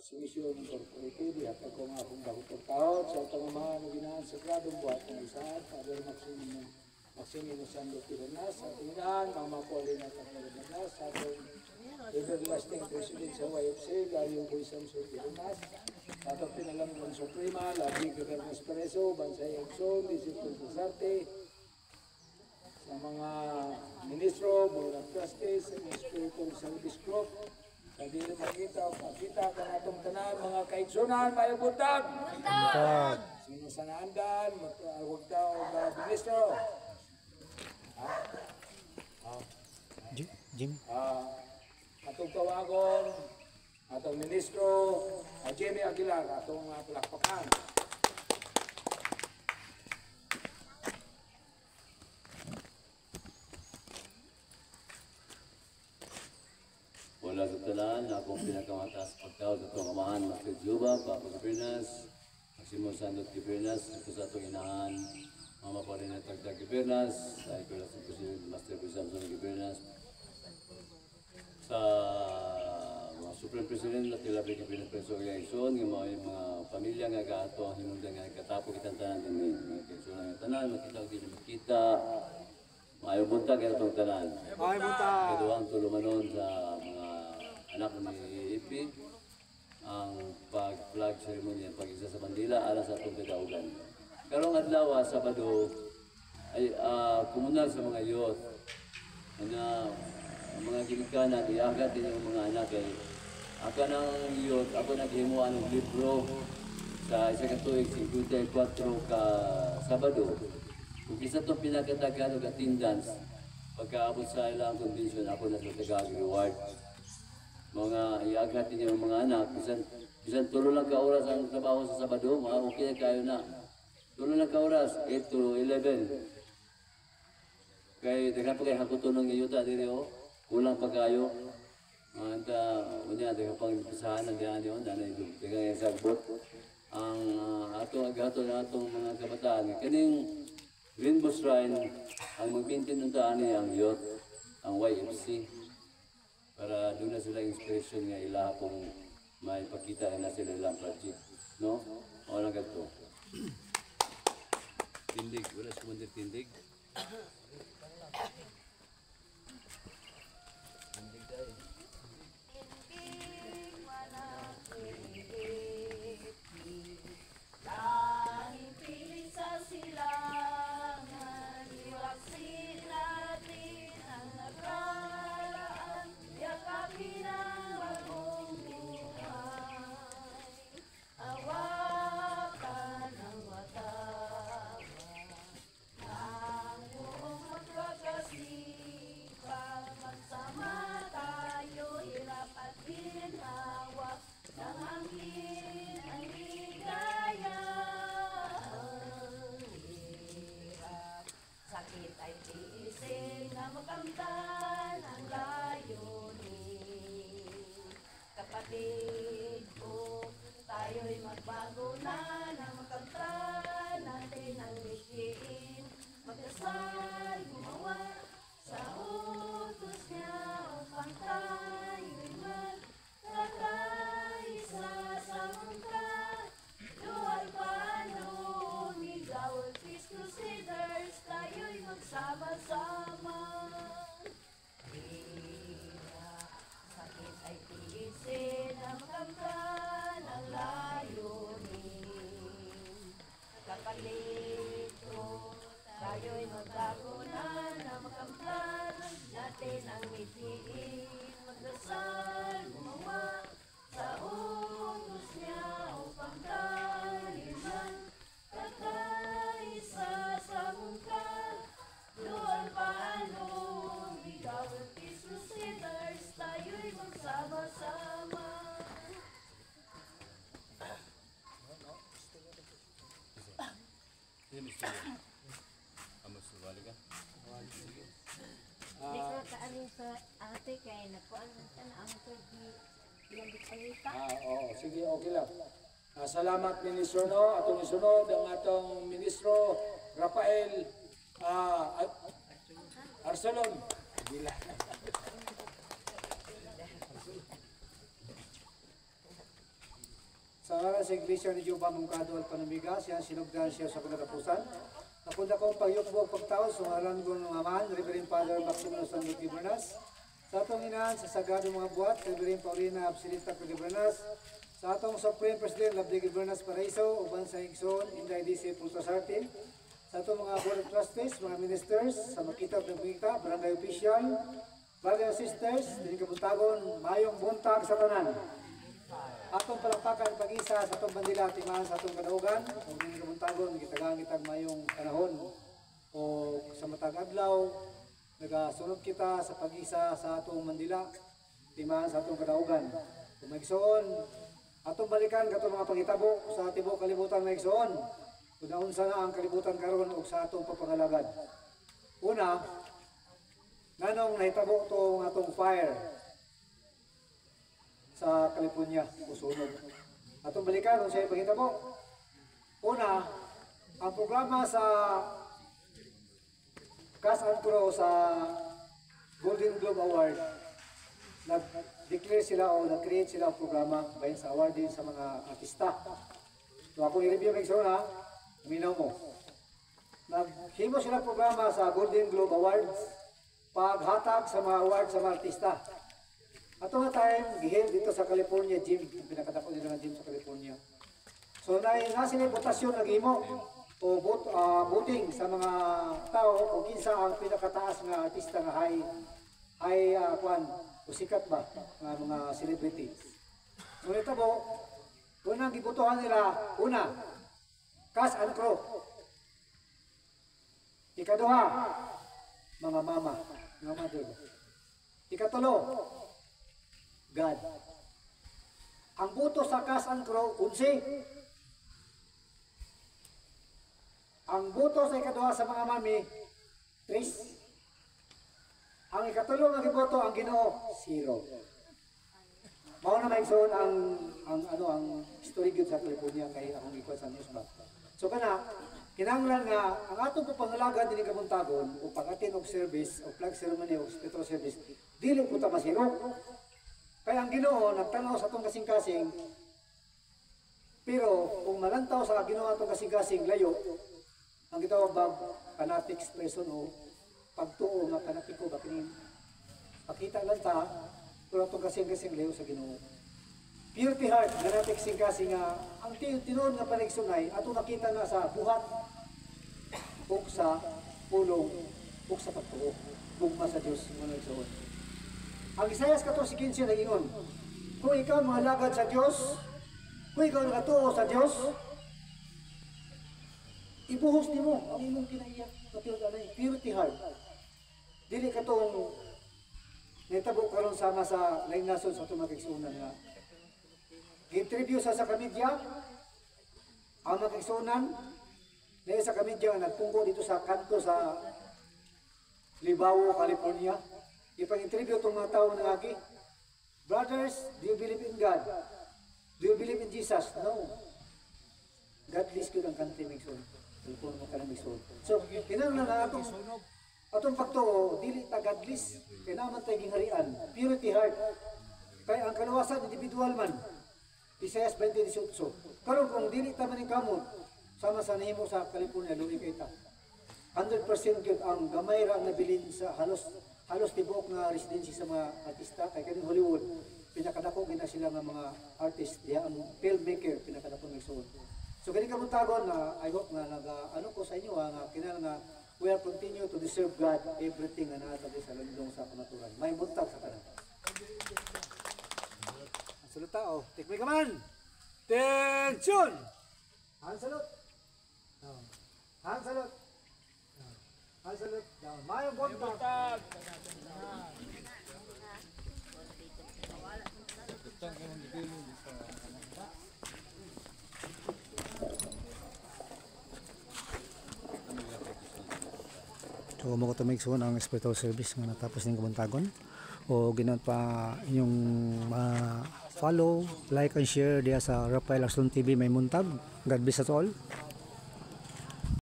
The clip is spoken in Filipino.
Simisyon Incorporated, ihatag ko nga akong dakong taot sa itong mga naginahan sa gradong buhat ng isa, Father Maximino Sando Pirenas, sa tingnan, Mama Paulina Pirenas, sa itong everlasting President sa YFC, Gario Boy Samson Pirenas, sa itong Pinalanggan Suprema, Labi Governes Preso, Bansay Exxon, Disipul Sarte, sa mga ministro, Board of Trustees, sa Spiritual Service Group, sa dili makita o makita ka natong tanan, mga kaigsunan, may buntag! Buntag! Sino sa naandan, huwag daw ministro. Jim? Atong tawagon, atong ministro, Jimmy Aguilar, atong palakpakan. Wala sa talaan, akong pinakamataas pagtawag sa itong amahan, Master Juba, Papa Gibernas, Maximo Sandot Gibernas, ito sa itong inahan, Mama Paulina Tagtag Gibernas, sa ikalas ng President Master Samson Gibernas, sa mga Supreme President na tilabi ka pinapreso ng Ison, yung mga pamilya nga gaato ang himundan nga katapog itang tanan din, mga kaigsunan nga tanan, makita din makita, maayo buntag ang itong tanan. Maayo buntag! Kaduang tulumanon sa mga anak ni Ipi, ang pag-flag ceremony, pag-isa sa bandila, alas sa itong kadaugan. Karong adlaw, Sabado, ay kumunal sa mga youth, na mga ginikanan, iagat din yung mga anak ay aka ng youth, ako naghimuan ng libro sa isa katuig, 54 ka Sabado. Kung isa itong pinakatagalog attendance, pagkaabot sa ilang convention, ako na sa Tagalog reward. Mga iagat din yung mga anak, bisan tulo lang ka oras ang trabaho sa Sabado, mga okay na kayo na. Tulo lang ka oras, 8 to 11. Kaya dagan pa kayo hakuto ng iyuta diri o, kulang pa kayo. Anta, unya, dagan pang pisahan ng diyan yun, dagan yung sagbot. Ang agato na atong mga kabataan, kaning Rainbow Shrine, ang magpintin ng taan niya ang youth, ang YFC. Para doon na sila inspiration nga ila kung may pakita na sila ilang project. No? O lang ganito. Tindig, wala sa kumandir tindig. Tindig tayo. Tanging pilit sa silangan, iwaksin natin ang nakaraan, yakapin ang bagong buhay. Hawakan ang matama, ang buong magkakasipag, magsama tayo, hirap at ginhawa, ng hangin ang ligaya. Hirap, sakit ay tiisin na makamtan ang layunin. Kapatid ko, tayo'y magbago na makamtan natin ang likiin. Magdasal, gumawa sa utos niya upang tayo'y magkakaisa sa mundo. Luwal paano, umigaw at Cristo Cedars, tayo'y magsama-sama. Hirap, sakit ay tiisin na makamtan ang layunin. Kapatid ko, tayo'y magkakunan na makamtan natin ang mitiin. Magdasal, gumawa sa utos niya upang tayo'y magkakaisa sa mungkal. Doon paano, ikaw at Cristo Cedars, tayo'y magsama-sama. Di ko kaaling sa ate kay nakuan ka na ang turgi ilang bitalita. Oo, sige, okay lang. Salamat, Ministro, no? Atong isunod ang atong Ministro, Rafael Arsalon. Bila. Sa aral sa Iglesia ni Jehovah Mungkado at Panamiga, siya sinugdan siya sa kinatapusan. Nakunda kong pagyukbog pagtaon, sungaran ko ng aman, Reverend Father Maximo Sandro Tibernas. Sa atong inahan, sa sagadong mga buhat, Reverend Paulina Absilita Tibernas. Sa atong Supreme President, Labdi Tibernas Paraiso, uban sa Higson, Inday DC Pultos Arte. Sa atong mga Board of Trustees, mga Ministers, sa Makita Pagpagita, Barangay Official, Brother and Sisters, din kabuntagon, mayong buntag sa tanan. Atong palakpakan pag-isa sa atong bandila, timahan sa atong kadaugan, kung din kabuntagon, kitag mayong panahon o sa matag adlaw, nagasunod kita sa pag-isa sa atong bandila, timahan sa atong kadaugan. Kung magsoon, atong balikan katong mga pangitabo sa tibok kalibutan magsoon, kung naunsa na ang kalibutan karon o sa atong papangalagad. Una, nanong nahitabo itong atong fire sa California o sunog. Atong balikan kung siya ipangitabo. Una, ang programa sa Cast and Crew sa Golden Globe Award, nag-declare sila o nag-create sila ang programa bayan sa award din sa mga artista. So ako i-review ng na, minaw mo. Naghimo sila programa sa Golden Globe Awards, paghatag sa mga award sa mga artista. Ato nga time, gihil dito sa California gym, pinakadako nila ng gym sa California. So na sila botasyon naghimo o voting sa mga tao kung kinsa ang pinakataas nga artista nga high kwan o sikat ba nga mga celebrity. So nitabo, unang gibotohan nila, una, Cast and Crew. Ikaduha, mga mama, mga mother. Ikatulo, God. Ang boto sa Cast and Crew, 11. Ang boto sa ikaduha sa mga mami, 3. Ang ikatulo nga giboto ang Ginoo, 0. Mao na maigsoon ang story gyud sa California kay akong ikuha sa news ba. So kana kinahanglan nga ang atong pangalaga dinhi kabuntagon o pag-attend og service o flag ceremony o spiritual service dili puta masiro. Kaya ang Ginoo nagtanaw sa atong kasing-kasing, pero kung malantaw sa Ginoo atong kasing-kasing layo, ang gitawag ba fanatics person o pagtuo nga fanatiko ba kini pakita lang ta pero atong kasing-kasing layo sa Ginoo. Purity heart, ganatik kasing-kasing nga ang tinuod nga panigsunay ato nakita na sa buhat ug sa pulong ug sa pagtuo ugma sa Dios mo nagsuon. Ang Isaias 14:15 nagingon, kung ikaw mga lagad sa Dios, kung ikaw nakatuo sa Dios, ibuhos nimo ang imong kinaiya katulad anay purity heart. Dili katong nitabo karon sama sa laing nasod sa atong magigsunan nga interview sa kamedya ang magigsunan na sa kamedya nga nagpungko dito sa kanto sa Libao, California. Ipang-interview itong mga tao na lagi, brothers, do you believe in God? Do you believe in Jesus? No. Godless ko ang country Mixon. Tulpon mo ka ng Mixon. So, kinahanglan na atong pagtuo, dili ta godless. Kaya naman tayo gingharian. Purity heart. Kaya ang kalawasan, individual man. Isaias 20:18. Karon kung dili ta man kamot, sama sa nahimo sa California, luwi kay ta. 100% yun ang gamay ra na bilin sa halos tibuok nga residency sa mga artista kay kaning Hollywood pinakadako gina sila nga mga artist diha ang filmmaker pinakadako nagsuod. So kani kabuntagon na I hope nga ano ko sa inyo nga kinahanglan nga we are continue to deserve God everything nga naa sa landong sa kamaturan. May buntag sa tanan. Salute tao, take me kaman. Tension. Han salute. Han salute. Han salute. Mayong buntag. So mo ko to make soon ang spiritual service nga natapos ning kabuntagon o ginaon pa inyong follow, like and share diya sa Rafael Action TV may muntag. God bless us all.